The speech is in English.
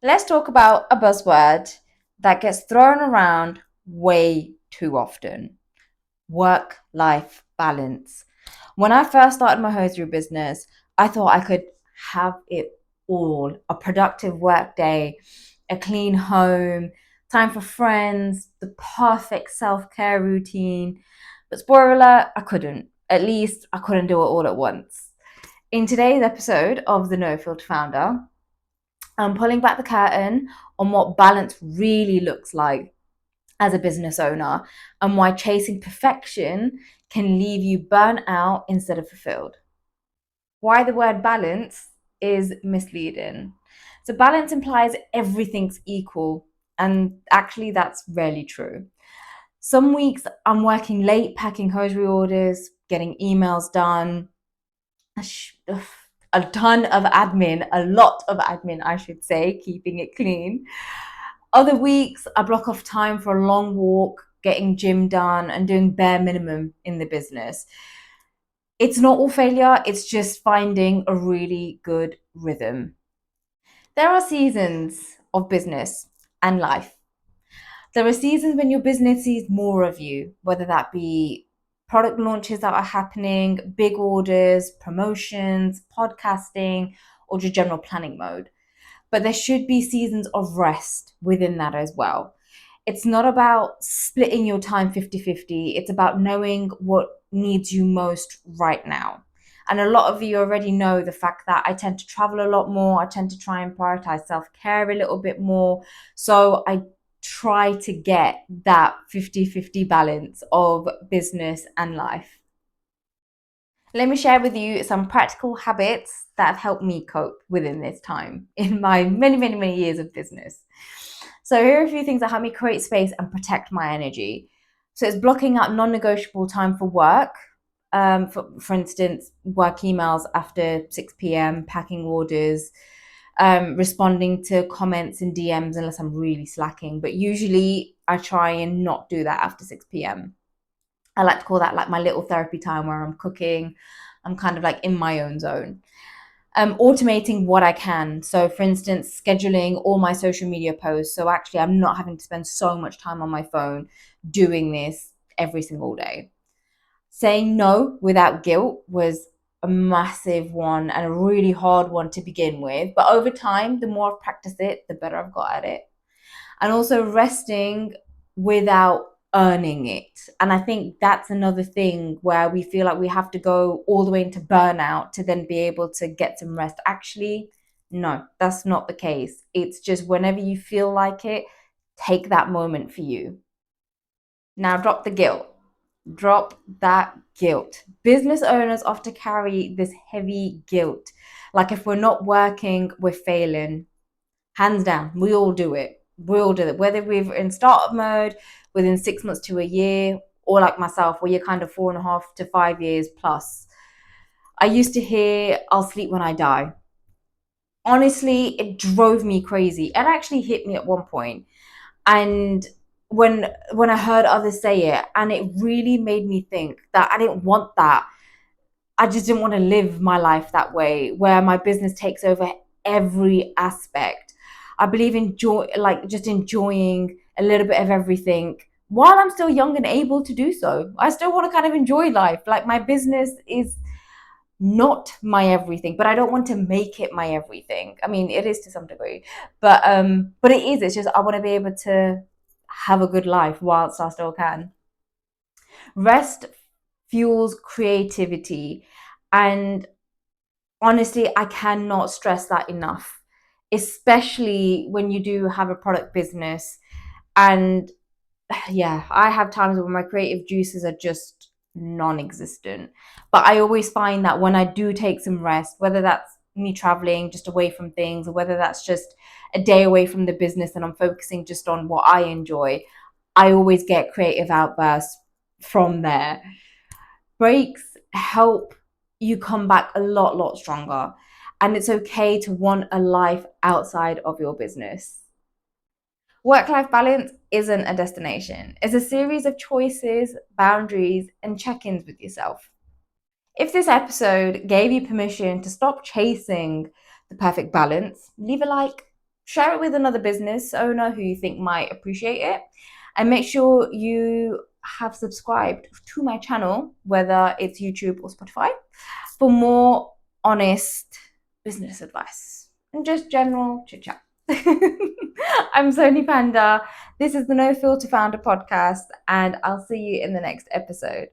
Let's talk about a buzzword that gets thrown around way too often: work-life balance. When I first started my hosiery business, I thought I could have it all: a productive work day, a clean home, time for friends, the perfect self-care routine. But spoiler alert, I couldn't. At least I couldn't do it all at once. In today's episode of The No Filter Founder, I'm pulling back the curtain on what balance really looks like as a business owner and why chasing perfection can leave you burnt out instead of fulfilled. Why the word balance is misleading. So, balance implies everything's equal, and actually, that's rarely true. Some weeks I'm working late, packing hosiery orders, getting emails done, a ton of admin, a lot of admin, I should say, keeping it clean. Other weeks, I block off time for a long walk, getting gym done, and doing bare minimum in the business. It's not all failure, it's just finding a really good rhythm. There are seasons of business and life. There are seasons when your business sees more of you, whether that be product launches that are happening, big orders, promotions, podcasting, or just general planning mode. But there should be seasons of rest within that as well. It's not about splitting your time 50-50. It's about knowing what needs you most right now. And a lot of you already know the fact that I tend to travel a lot more. I tend to try and prioritize self care a little bit more. So I try to get that 50-50 balance of business and life. Let me share with you some practical habits that have helped me cope within this time in my many, many, many years of business. So, here are a few things that help me create space and protect my energy. So, it's blocking out non negotiable time for work. For instance, work emails after 6 p.m., packing orders, responding to comments and DMs unless I'm really slacking. But usually I try and not do that after 6 p.m. I like to call that like my little therapy time where I'm cooking. I'm kind of like in my own zone. Automating what I can. So, for instance, scheduling all my social media posts. So, actually, I'm not having to spend so much time on my phone doing this every single day. Saying no without guilt was a massive one and a really hard one to begin with. But over time, the more I've practiced it, the better I've got at it. And also resting without earning it. And I think that's another thing where we feel like we have to go all the way into burnout to then be able to get some rest. Actually, no, that's not the case. It's just whenever you feel like it, take that moment for you. Now, drop the guilt. Drop that guilt. Business owners often carry this heavy guilt. Like if we're not working, we're failing. Hands down, we all do it. We all do it. Whether we're in startup mode within 6 months to a year, or like myself, where you're kind of 4.5 to 5 years plus. I used to hear, I'll sleep when I die. Honestly, it drove me crazy. It actually hit me at one point. And when I heard others say it, and it really made me think that I didn't want that. I just didn't want to live my life that way, where my business takes over every aspect. I believe in joy, like just enjoying a little bit of everything while I'm still young and able to do so. I still want to kind of enjoy life. Like my business is not my everything, but I don't want to make it my everything. I mean, it is to some degree, but it is. It's just I want to be able to have a good life whilst I still can. Rest fuels creativity, and honestly, I cannot stress that enough, especially when you do have a product business. And yeah, I have times when my creative juices are just non existent. But I always find that when I do take some rest, whether that's me traveling just away from things, or whether that's just a day away from the business and I'm focusing just on what I enjoy, I always get creative outbursts from there. Breaks help you come back a lot stronger. And it's okay to want a life outside of your business. Work life balance isn't a destination, it's a series of choices, boundaries, and check ins with yourself. If this episode gave you permission to stop chasing the perfect balance, leave a like, share it with another business owner who you think might appreciate it. And make sure you have subscribed to my channel, whether it's YouTube or Spotify, for more honest business advice and just general chit chat. I'm Sony Panda. This is the No Filter Founder podcast, and I'll see you in the next episode.